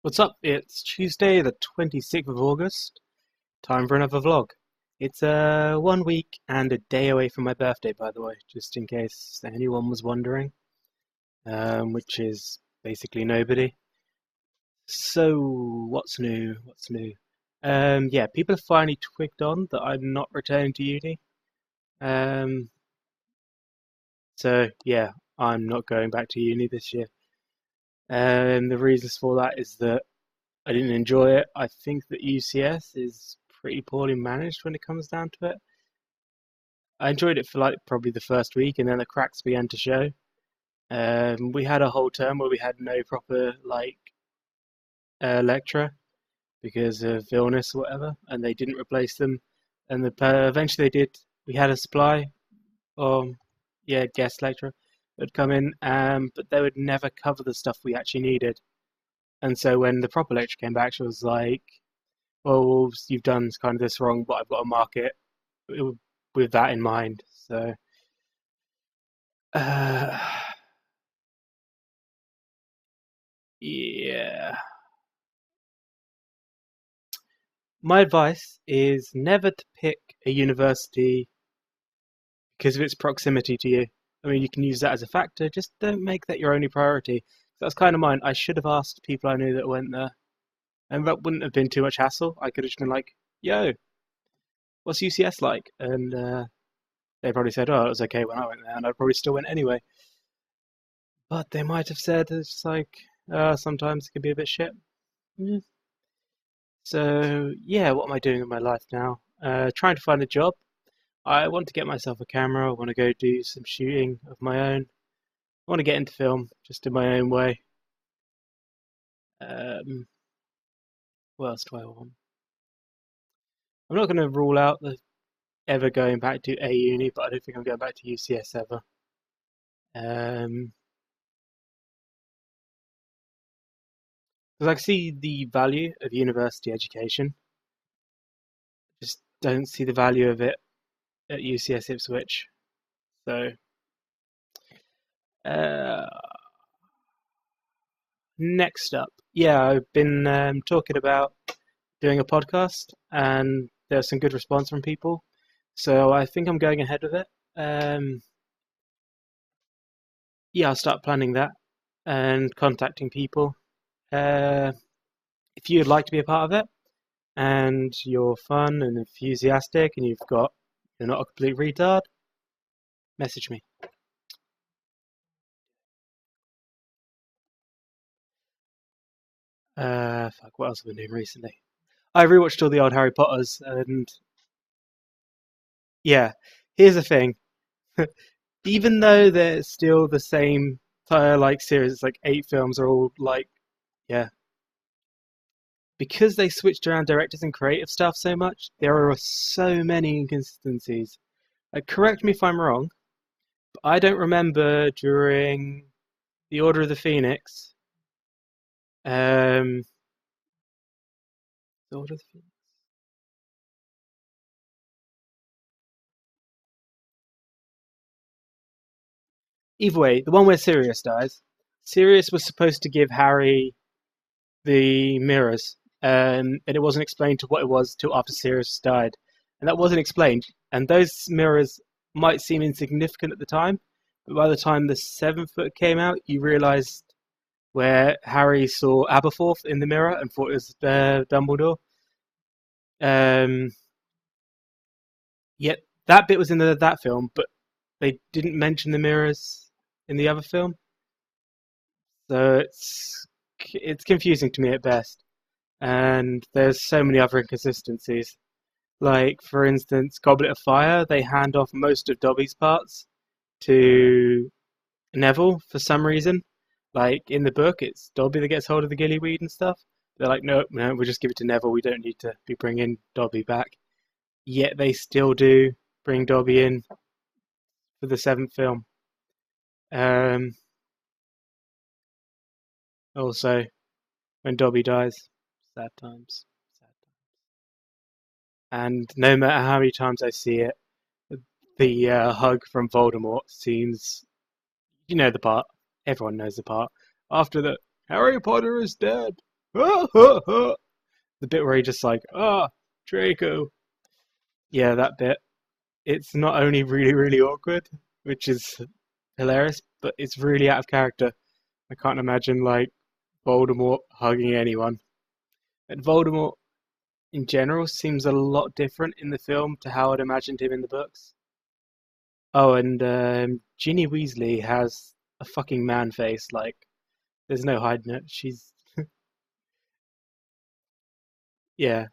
What's up? It's Tuesday, the 26th of August. Time for another vlog. It's 1 week and a day away from my birthday, by the way, just in case anyone was wondering, which is basically nobody. So, what's new? What's new? Yeah, people have finally twigged on that I'm not returning to uni. Um, so yeah, I'm not going back to uni this year. The reasons for that is that I didn't enjoy it. I think that UCS is pretty poorly managed when it comes down to it. I enjoyed it for like probably the first week, and then the cracks began to show. We had a whole term where we had no proper lecturer because of illness or whatever, and they didn't replace them. And eventually they did. We had a supply, or yeah, guest lecturer would come in, but they would never cover the stuff we actually needed. And so when the proper lecturer came back, she was like, well, you've done kind of this wrong, but I've got to mark it with that in mind. So, uh, yeah. My advice is never to pick a university because of its proximity to you. I mean, you can use that as a factor, just don't make that your only priority. That's kind of mine. I should have asked people I knew that went there, and that wouldn't have been too much hassle. I could have just been like, yo, what's UCS like? And they probably said, oh, it was okay when I went there, and I probably still went anyway. But they might have said it's like sometimes it can be a bit shit. Mm. So yeah, what am I doing in my life now? Trying to find a job. I want to get myself a camera. I want to go do some shooting of my own. I want to get into film just in my own way. Um, what else do I want? I'm not going to rule out the ever going back to a uni, but I don't think I'm going back to UCS ever. Because I see the value of university education, just don't see the value of it at UCS Ipswich. So, uh, next up, yeah, I've been talking about doing a podcast, and there's some good response from people. So I think I'm going ahead with it. Um, yeah, I'll start planning that and contacting people. Uh, if you'd like to be a part of it, and you're fun and enthusiastic, and you're not a complete retard, message me. Fuck, what else have I been doing recently? I rewatched all the old Harry Potters, and yeah, here's the thing. Even though they're still the same series, it's like 8 films are all like, yeah, because they switched around directors and creative stuff so much, there are so many inconsistencies. Correct me if I'm wrong, but I don't remember during the Order of the Phoenix. Um, the Order of the Phoenix. Either way, the one where Sirius dies. Sirius was supposed to give Harry the mirrors, and it wasn't explained to what it was till after Sirius died, and that wasn't explained. And those mirrors might seem insignificant at the time, but by the time the seventh book came out, you realised where Harry saw Aberforth in the mirror and thought it was Dumbledore. Um, Yet that bit was in that film, but they didn't mention the mirrors in the other film, so it's confusing to me at best. And there's so many other inconsistencies. Like, for instance, Goblet of Fire, they hand off most of Dobby's parts to Neville for some reason. Like, in the book, it's Dobby that gets hold of the gillyweed and stuff. They're like, no, no, we'll just give it to Neville. We don't need to be bringing Dobby back. Yet they still do bring Dobby in for the seventh film. Um, Also, when Dobby dies, sad times. Sad times. And no matter how many times I see it, the hug from Voldemort seems, you know the part. Everyone knows the part. After the Harry Potter is dead. The bit where he just like, Draco. Yeah, that bit. It's not only really, really awkward, which is hilarious, but it's really out of character. I can't imagine like Voldemort hugging anyone. And Voldemort in general seems a lot different in the film to how I'd imagined him in the books. Oh, and Ginny Weasley has a fucking man face. Like, there's no hiding it. She's yeah,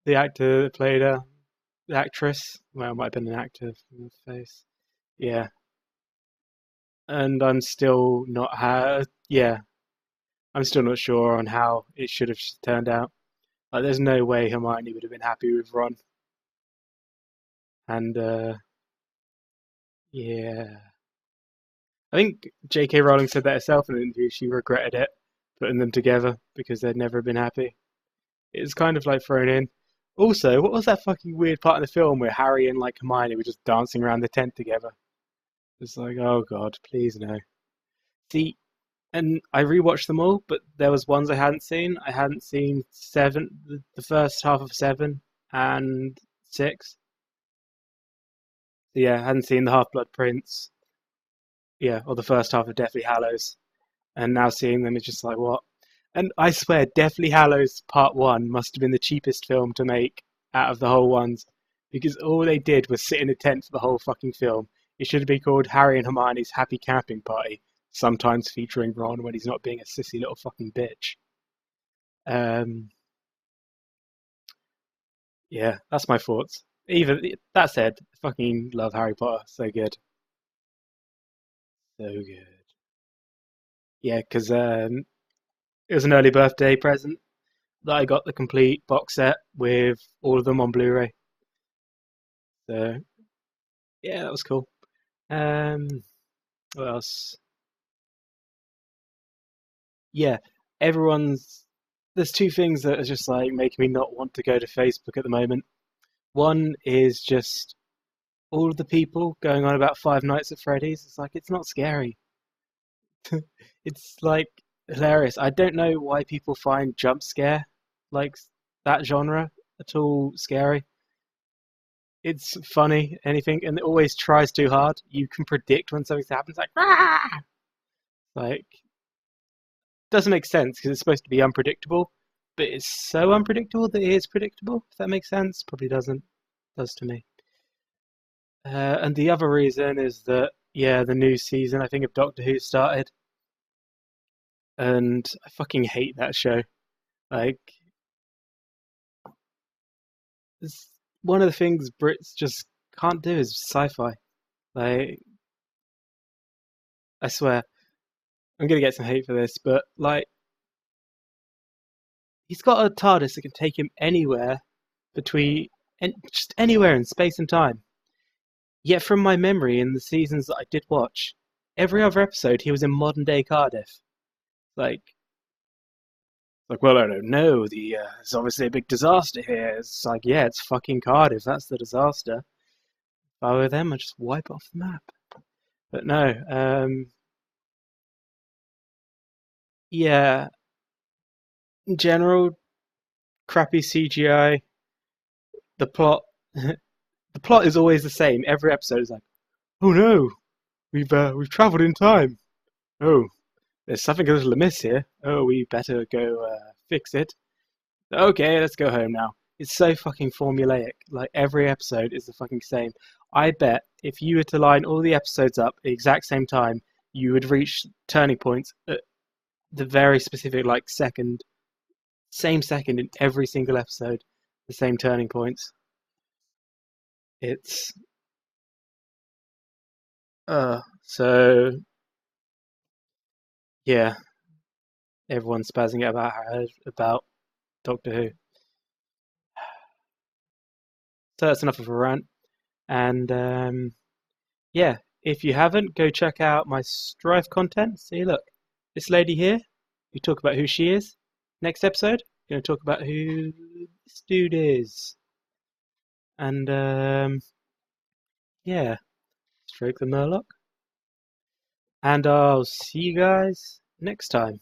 the actor that played her, the actress. Well, it might have been an actor from the face. Yeah, and I'm still not yeah, I'm still not sure on how it should have turned out. Like, there's no way Hermione would have been happy with Ron. And yeah, I think J.K. Rowling said that herself in an interview. She regretted it, putting them together because they'd never been happy. It's kind of like thrown in. Also, what was that fucking weird part in the film where Harry and like Hermione were just dancing around the tent together? It's like, oh god, please no. See, and I rewatched them all, but there was ones I hadn't seen. I hadn't seen seven, the first half of seven and six. Yeah, I hadn't seen the Half Blood Prince. Yeah, or the first half of Deathly Hallows, and now seeing them is just like what. And I swear, Deathly Hallows Part One must have been the cheapest film to make out of the whole ones, because all they did was sit in a tent for the whole fucking film. It should have been called Harry and Hermione's Happy Camping Party, sometimes featuring Ron when he's not being a sissy little fucking bitch. Um, yeah, that's my thoughts. Even that said, fucking love Harry Potter. So good, so good. Yeah, because it was an early birthday present that I got the complete box set with all of them on Blu-ray. So yeah, that was cool. Um, what else? Yeah, everyone's. There's two things that are just like making me not want to go to Facebook at the moment. One is just all of the people going on about Five Nights at Freddy's. It's like it's not scary. It's like hilarious. I don't know why people find jump scare like that genre at all scary. It's funny, anything, and it always tries too hard. You can predict when something happens, like ah! Like doesn't make sense because it's supposed to be unpredictable, but it's so unpredictable that it is predictable. If that makes sense, probably doesn't. Does to me. And the other reason is that yeah, the new season I think of Doctor Who started, and I fucking hate that show. Like, it's one of the things Brits just can't do is sci-fi. Like, I swear, I'm gonna get some hate for this, but like, he's got a TARDIS that can take him anywhere between and just anywhere in space and time. Yet, from my memory, in the seasons that I did watch, every other episode he was in modern day Cardiff. Like, well, I don't know. There's obviously a big disaster here. It's like, yeah, it's fucking Cardiff. That's the disaster. If I were them, I'd just wipe off the map. But no, yeah, in general, crappy CGI. The plot, the plot is always the same. Every episode is like, oh no, we've travelled in time. Oh, there's something a little amiss here. Oh, we better go fix it. Okay, let's go home now. It's so fucking formulaic. Like every episode is the fucking same. I bet if you were to line all the episodes up at the exact same time, you would reach turning points at the very specific like same second in every single episode, the same turning points. It's so yeah, everyone's spazzing out about Doctor Who. So that's enough of a rant. And yeah, if you haven't, go check out my Strife content. See, look, this lady here, we talk about who she is. Next episode, we're going to talk about who this dude is. And yeah, stroke the Murloc. And I'll see you guys next time.